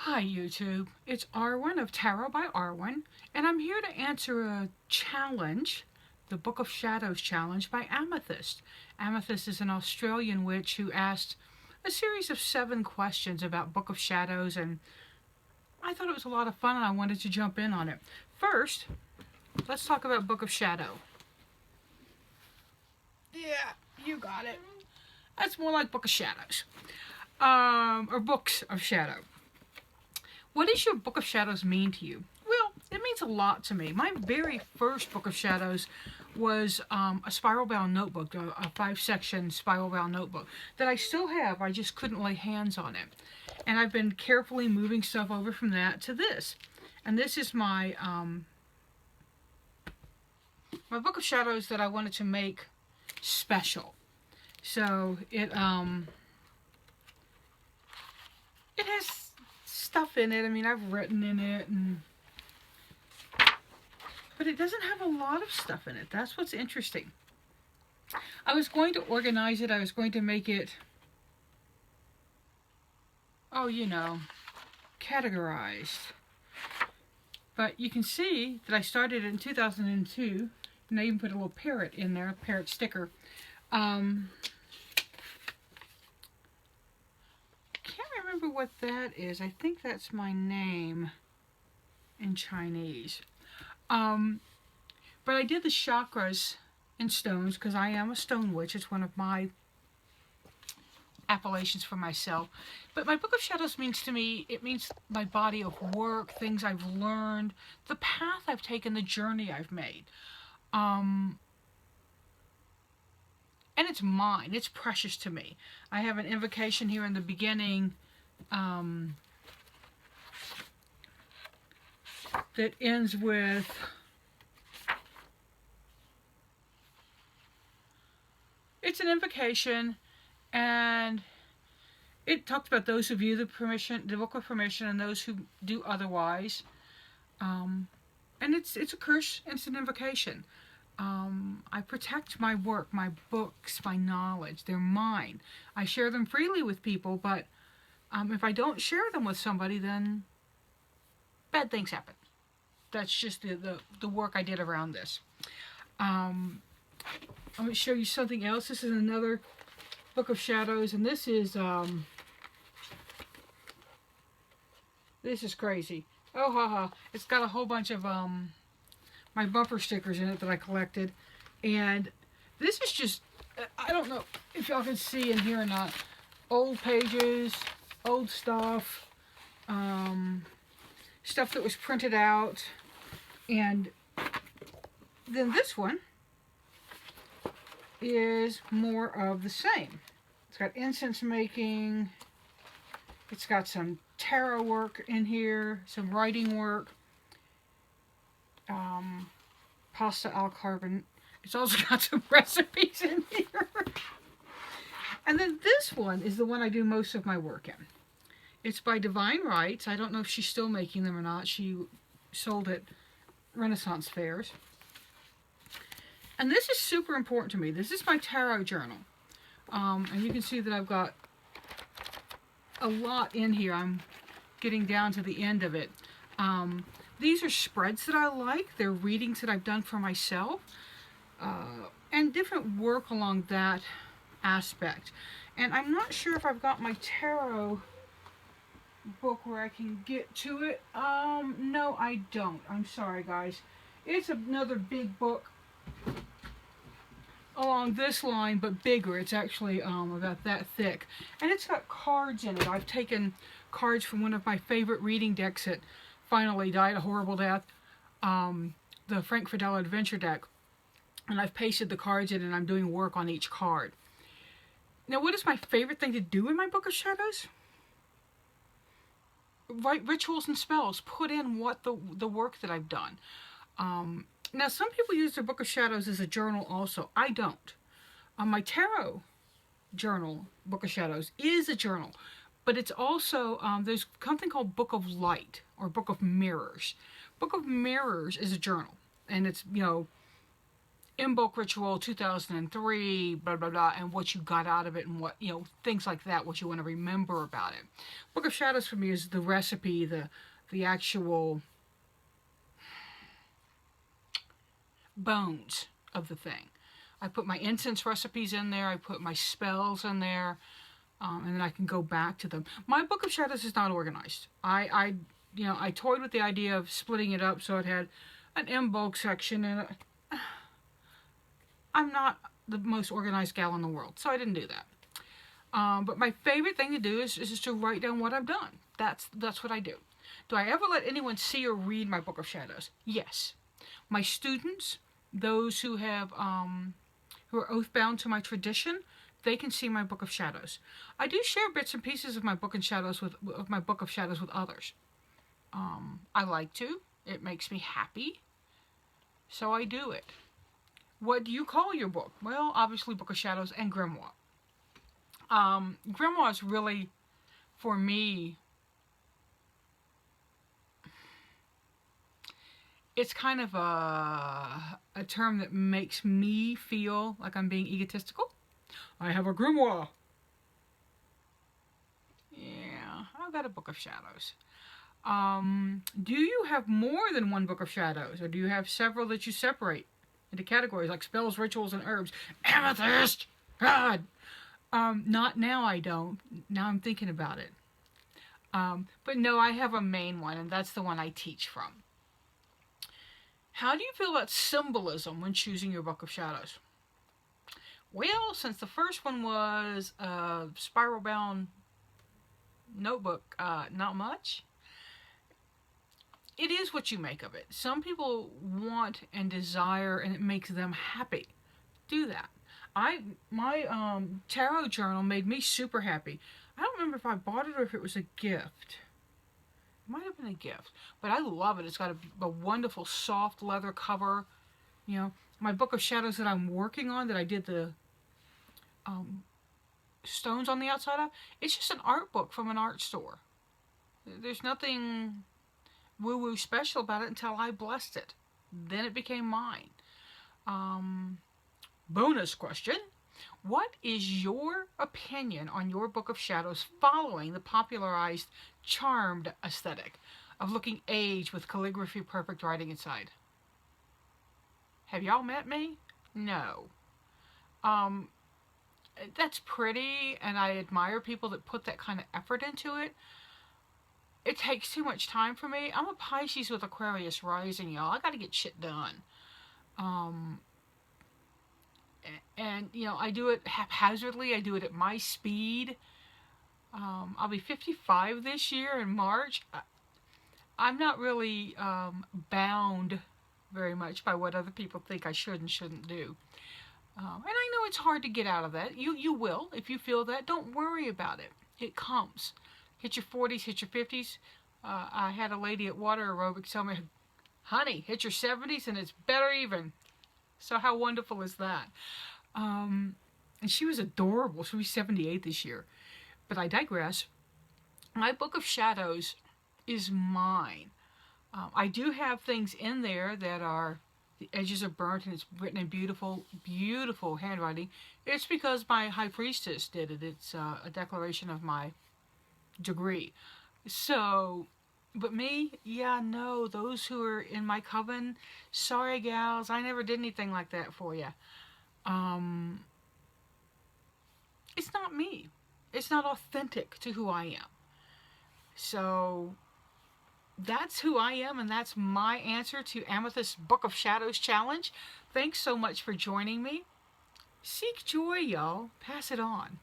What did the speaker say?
Hi YouTube, it's Arwen of Tarot by Arwen, and I'm here to answer a challenge, the Book of Shadows challenge by Amethyst. Amethyst is an Australian witch who asked a series of 7 questions about Book of Shadows, and I thought it was a lot of fun and I wanted to jump in on it. First, let's talk about Book of Shadow. Yeah, you got it. That's more like Book of Shadows. Or Books of Shadow. What does your Book of Shadows mean to you? Well, it means a lot to me. My very first Book of Shadows was a spiral-bound notebook, a 5-section spiral-bound notebook that I still have. I just couldn't lay hands on it. And I've been carefully moving stuff over from that to this. And this is my my Book of Shadows that I wanted to make special. So it has stuff in it. I mean, I've written in it, but it doesn't have a lot of stuff in it. That's what's interesting. I was going to organize it. I was going to make it, categorized. But you can see that I started in 2002, and I even put a little parrot in there, a parrot sticker. Remember what that is. I think that's my name in Chinese. But I did the chakras in stones because I am a stone witch. It's one of my appellations for myself. But my Book of Shadows means to me, it means my body of work, things I've learned, the path I've taken, the journey I've made. And it's mine. It's precious to me. I have an invocation here in the beginning that ends with it's an invocation, and it talks about those who view the book of permission, and those who do otherwise. And it's a curse, and it's an invocation. I protect my work, my books, my knowledge. They're mine. I share them freely with people, but if I don't share them with somebody, then bad things happen. That's just the work I did around this. I'm going to show you something else. This is another Book of Shadows, and this is crazy. Oh, haha. It's got a whole bunch of my bumper stickers in it that I collected, and this is just, I don't know if y'all can see in here or not, old pages, old stuff, stuff that was printed out, and then this one is more of the same. It's got incense making, it's got some tarot work in here, some writing work, pasta al carbon. It's also got some recipes in here. And then this one is the one I do most of my work in. It's by Divine Rights. I don't know if she's still making them or not. She sold at Renaissance fairs. And this is super important to me. This is my tarot journal. And you can see that I've got a lot in here. I'm getting down to the end of it. These are spreads that I like. They're readings that I've done for myself. And different work along that aspect. And I'm not sure if I've got my tarot book where I can get to it. No, I don't. I'm sorry, guys. It's another big book along this line, but bigger. It's actually about that thick. And it's got cards in it. I've taken cards from one of my favorite reading decks that finally died a horrible death, the Frank Fidel Adventure deck. And I've pasted the cards in, and I'm doing work on each card. Now, what is my favorite thing to do in my Book of Shadows? Write rituals and spells. Put in what the work that I've done. Now, some people use their Book of Shadows as a journal also. I don't. My tarot journal, Book of Shadows, is a journal. But it's also, there's something called Book of Light, or Book of Mirrors. Book of Mirrors is a journal. And it's, Invoke Ritual 2003, blah, blah, blah, and what you got out of it and what, things like that, what you want to remember about it. Book of Shadows for me is the recipe, the actual bones of the thing. I put my incense recipes in there, I put my spells in there, and then I can go back to them. My Book of Shadows is not organized. I toyed with the idea of splitting it up so it had an invoke section, and I'm not the most organized gal in the world, so I didn't do that. But my favorite thing to do is just to write down what I've done. That's what I do. Do I ever let anyone see or read my Book of Shadows? Yes. My students, those who have who are oath-bound to my tradition, they can see my Book of Shadows. I do share bits and pieces of my Book of Shadows with others. I like to. It makes me happy, so I do it. What do you call your book? Well, obviously Book of Shadows and Grimoire. Grimoire is really, for me, it's kind of a term that makes me feel like I'm being egotistical. I have a grimoire. Yeah, I've got a Book of Shadows. Do you have more than one Book of Shadows, or do you have several that you separate into categories like spells, rituals, and herbs? Amethyst! God! Not now, I don't. Now I'm thinking about it. But no, I have a main one, and that's the one I teach from. How do you feel about symbolism when choosing your Book of Shadows? Well, since the first one was a spiral-bound notebook, not much. It is what you make of it. Some people want and desire, and it makes them happy. Do that. My tarot journal made me super happy. I don't remember if I bought it or if it was a gift. It might have been a gift, but I love it. It's got a wonderful soft leather cover. My Book of Shadows that I'm working on, that I did the stones on the outside of, it's just an art book from an art store. There's nothing woo-woo special about it until I blessed it. Then it became mine. Bonus question. What is your opinion on your Book of Shadows following the popularized charmed aesthetic of looking aged with calligraphy perfect writing inside? Have y'all met me? No. That's pretty, and I admire people that put that kind of effort into it. It takes too much time for me. I'm a Pisces with Aquarius rising, y'all. I gotta get shit done. And I do it haphazardly. I do it at my speed. I'll be 55 this year in March. I'm not really bound very much by what other people think I should and shouldn't do. And I know it's hard to get out of that. You will. If you feel that, don't worry about it. It comes. Hit your 40s, hit your 50s. I had a lady at water aerobics tell me, honey, hit your 70s and it's better even. So how wonderful is that? And she was adorable. She'll be 78 this year. But I digress. My Book of Shadows is mine. I do have things in there that are, the edges are burnt and it's written in beautiful, beautiful handwriting. It's because my High Priestess did it. It's a declaration of my degree. So, but me, yeah, no, those who are in my coven, sorry gals, I never did anything like that for you. It's not me. It's not authentic to who I am. So, that's who I am, and that's my answer to Amethyst's Book of Shadows challenge. Thanks so much for joining me. Seek joy, y'all. Pass it on.